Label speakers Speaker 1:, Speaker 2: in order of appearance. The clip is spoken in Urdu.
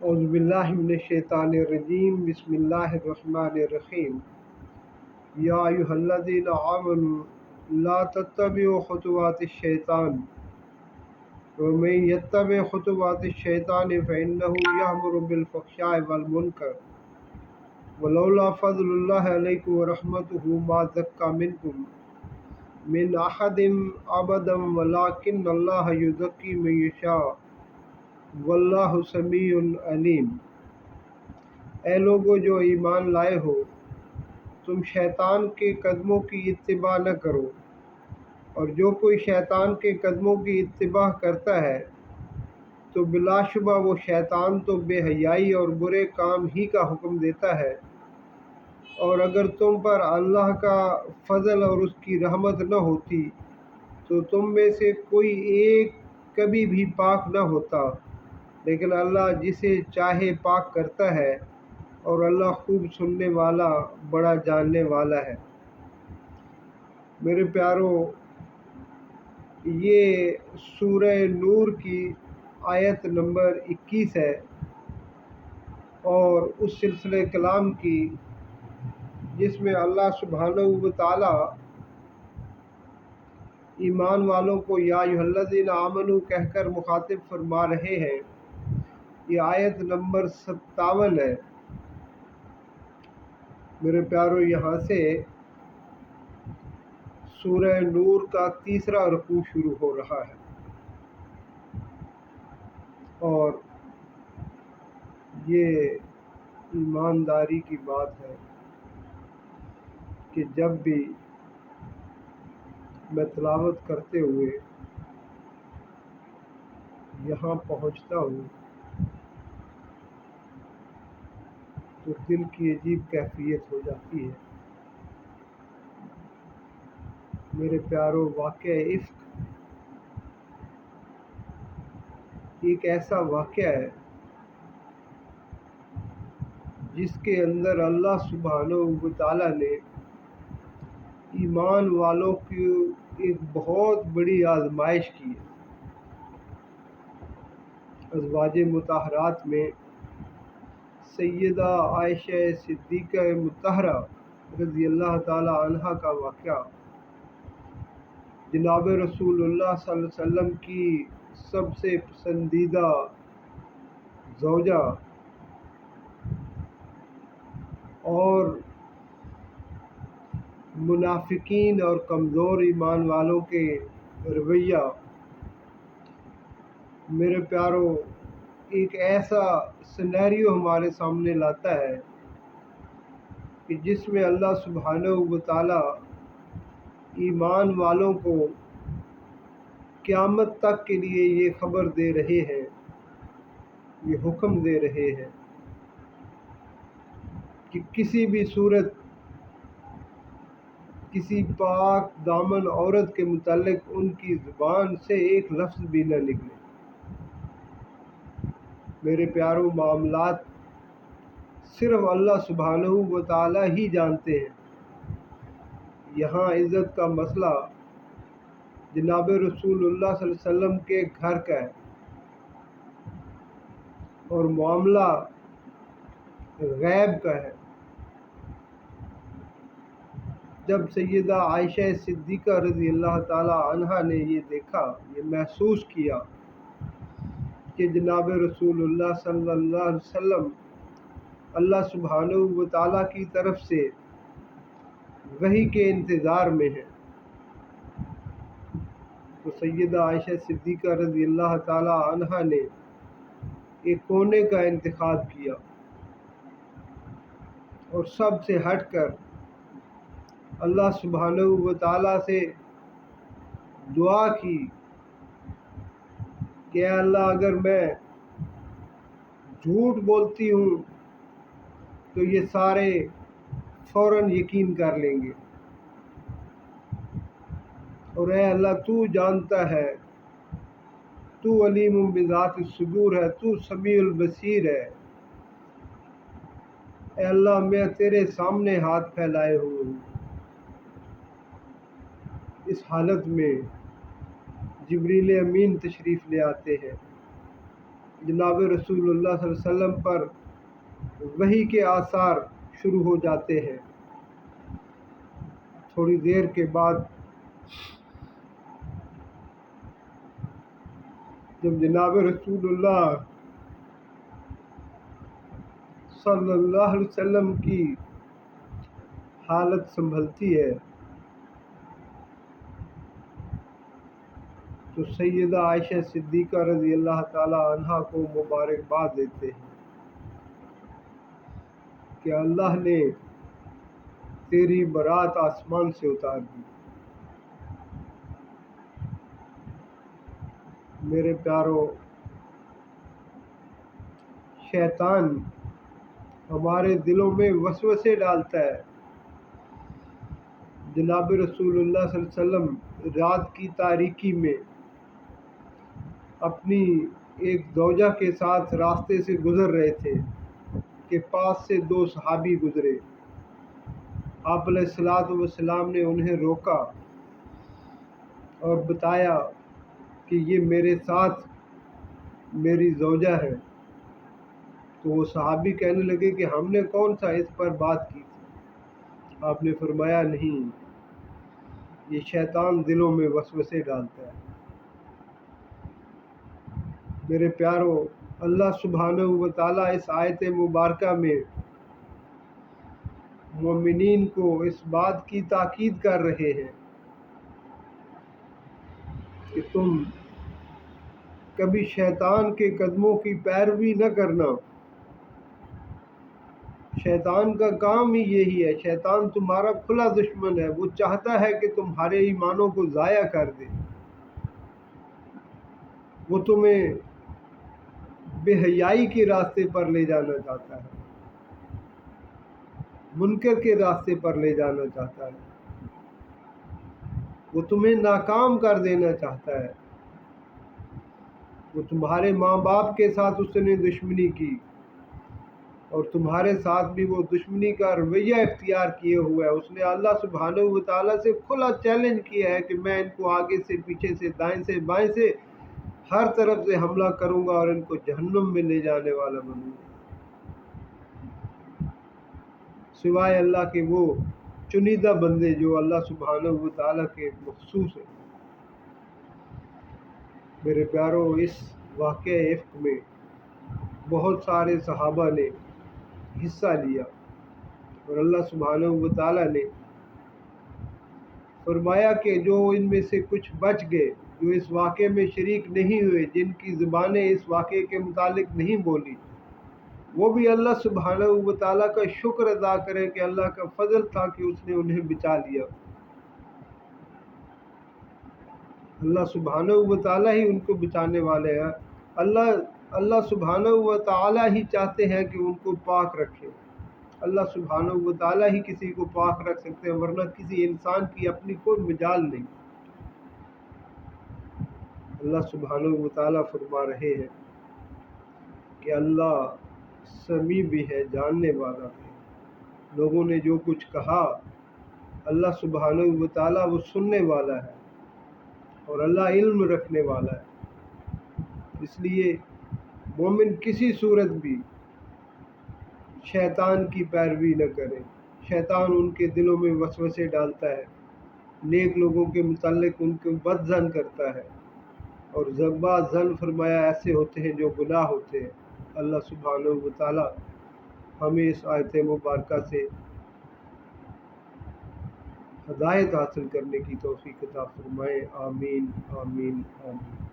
Speaker 1: اعوذ باللہ من الشیطان الرجیم بسم اللہ الرحمن الرحیم یا ایھا الذین آمنوا لا تتبعوا خطوات الشیطان ومن یتبع خطوات الشیطان فإنہ یأمر بالفحشاء والمنکر ولولا فضل اللہ علیکم ورحمتہ ما زکى منکم من احد ابدا ولکن اللہ یزکی من یشاء واللہ سمیع علیم۔ اے لوگو جو ایمان لائے ہو، تم شیطان کے قدموں کی اتباع نہ کرو، اور جو کوئی شیطان کے قدموں کی اتباع کرتا ہے تو بلا شبہ وہ شیطان تو بے حیائی اور برے کام ہی کا حکم دیتا ہے، اور اگر تم پر اللہ کا فضل اور اس کی رحمت نہ ہوتی تو تم میں سے کوئی ایک کبھی بھی پاک نہ ہوتا، لیکن اللہ جسے چاہے پاک کرتا ہے، اور اللہ خوب سننے والا بڑا جاننے والا ہے۔ میرے پیارو، یہ سورہ نور کی آیت نمبر 21 ہے، اور اس سلسلہ کلام کی جس میں اللہ سبحانہ و تعالی ایمان والوں کو یا ایھا الذین آمنوا کہہ کر مخاطب فرما رہے ہیں۔ یہ آیت نمبر 57 ہے۔ میرے پیارو، یہاں سے سورہ نور کا تیسرا رکوع شروع ہو رہا ہے، اور یہ ایمانداری کی بات ہے کہ جب بھی میں تلاوت کرتے ہوئے یہاں پہنچتا ہوں تو دل کی عجیب کیفیت ہو جاتی ہے۔ میرے پیارو، واقعہ عشق ایک ایسا واقعہ ہے جس کے اندر اللہ سبحانہ و تعالیٰ نے ایمان والوں کی ایک بہت بڑی آزمائش کی ہے۔ ازواج مطہرات میں سیدہ عائشہ صدیقہ مطہرہ رضی اللہ تعالی عنہا کا واقعہ جناب رسول اللہ صلی اللہ علیہ وسلم کی سب سے پسندیدہ زوجہ اور منافقین اور کمزور ایمان والوں کے رویہ، میرے پیارو، ایک ایسا سینیریو ہمارے سامنے لاتا ہے کہ جس میں اللہ سبحانہ و تعالی ایمان والوں کو قیامت تک کے لیے یہ خبر دے رہے ہیں، یہ حکم دے رہے ہیں کہ کسی بھی صورت کسی پاک دامن عورت کے متعلق ان کی زبان سے ایک لفظ بھی نہ نکلے۔ میرے پیارو، معاملات صرف اللہ سبحانہ و تعالی ہی جانتے ہیں۔ یہاں عزت کا مسئلہ جناب رسول اللہ صلی اللہ علیہ وسلم کے گھر کا ہے، اور معاملہ غیب کا ہے۔ جب سیدہ عائشہ صدیقہ رضی اللہ تعالی عنہا نے یہ دیکھا، یہ محسوس کیا کہ جناب رسول اللہ صلی اللہ علیہ وسلم اللہ سبحانہ و تعالیٰ کی طرف سے وحی کے انتظار میں ہیں، تو سیدہ عائشہ صدیقہ رضی اللہ تعالی عنہا نے ایک کونے کا انتخاب کیا اور سب سے ہٹ کر اللہ سبحانہ و تعالیٰ سے دعا کی کہ اے اللہ، اگر میں جھوٹ بولتی ہوں تو یہ سارے فوراً یقین کر لیں گے، اور اے اللہ، تو جانتا ہے، تو علیم بذات الصدور ہے، تو سمیع البصیر ہے۔ اے اللہ، میں تیرے سامنے ہاتھ پھیلائے ہوئے ہوں۔ اس حالت میں جبریل امین تشریف لے آتے ہیں جناب رسول اللہ صلی اللہ علیہ وسلم پر وحی کے آثار شروع ہو جاتے ہیں۔ تھوڑی دیر کے بعد جب جناب رسول اللہ صلی اللہ علیہ وسلم کی حالت سنبھلتی ہے تو سیدہ عائشہ صدیقہ رضی اللہ تعالی عنہا کو مبارکباد دیتے ہیں کہ اللہ نے تیری برات آسمان سے اتار دی۔ میرے پیارو، شیطان ہمارے دلوں میں وسوسے ڈالتا ہے۔ جناب رسول اللہ صلی اللہ علیہ وسلم رات کی تاریکی میں اپنی ایک زوجہ کے ساتھ راستے سے گزر رہے تھے کہ پاس سے دو صحابی گزرے۔ آپ علیہ الصلوۃ والسلام نے انہیں روکا اور بتایا کہ یہ میرے ساتھ میری زوجہ ہے۔ تو وہ صحابی کہنے لگے کہ ہم نے کون سا اس پر بات کی تھی؟ آپ نے فرمایا نہیں، یہ شیطان دلوں میں وسوسے ڈالتا ہے۔ میرے پیارو، اللہ سبحانہ و تعالیٰ اس آیت مبارکہ میں مومنین کو اس بات کی تاکید کر رہے ہیں کہ تم کبھی شیطان کے قدموں کی پیروی نہ کرنا۔ شیطان کا کام ہی یہی ہے، شیطان تمہارا کھلا دشمن ہے۔ وہ چاہتا ہے کہ تمہارے ایمانوں کو ضائع کر دے، وہ تمہیں بے حیائی کے راستے پر لے جانا چاہتا ہے، منکر کے راستے پر لے جانا چاہتا ہے، وہ تمہیں ناکام کر دینا چاہتا ہے۔ وہ تمہارے ماں باپ کے ساتھ اس نے دشمنی کی اور تمہارے ساتھ بھی وہ دشمنی کا رویہ اختیار کیے ہوا ہے۔ اس نے اللہ سبحانہ و تعالیٰ سے کھلا چیلنج کیا ہے کہ میں ان کو آگے سے، پیچھے سے، دائیں سے، بائیں سے، ہر طرف سے حملہ کروں گا اور ان کو جہنم میں لے جانے والا بنوں گا، سوائے اللہ کے وہ چنیدہ بندے جو اللہ سبحانہ و تعالیٰ کے مخصوص ہیں۔ میرے پیارو، اس واقعہ افک میں بہت سارے صحابہ نے حصہ لیا اور اللہ سبحانہ و تعالیٰ نے فرمایا کہ جو ان میں سے کچھ بچ گئے، جو اس واقعے میں شریک نہیں ہوئے، جن کی زبانیں اس واقعے کے متعلق نہیں بولی، وہ بھی اللہ سبحانہ و تعالیٰ کا شکر ادا کرے کہ اللہ کا فضل تھا کہ اس نے انہیں بچا لیا۔ اللہ سبحانہ و تعالیٰ ہی ان کو بچانے والے ہیں۔ اللہ سبحانہ و تعالیٰ ہی چاہتے ہیں کہ ان کو پاک رکھے۔ اللہ سبحانہ و تعالیٰ ہی کسی کو پاک رکھ سکتے ہیں، ورنہ کسی انسان کی اپنی کوئی مجال نہیں۔ اللہ سبحانہ و تعالیٰ فرما رہے ہیں کہ اللہ سمیع بھی ہے، جاننے والا ہے۔ لوگوں نے جو کچھ کہا، اللہ سبحانہ و تعالیٰ وہ سننے والا ہے اور اللہ علم رکھنے والا ہے۔ اس لیے مومن کسی صورت بھی شیطان کی پیروی نہ کرے۔ شیطان ان کے دلوں میں وسوسے ڈالتا ہے، نیک لوگوں کے متعلق ان کو بد ظن کرتا ہے، اور بعض ظن فرمایا ایسے ہوتے ہیں جو گناہ ہوتے ہیں۔ اللہ سبحانہ و تعالیٰ ہمیں اس آیت مبارکہ سے ہدایت حاصل کرنے کی توفیق عطا فرمائے۔ آمین آمین آمین۔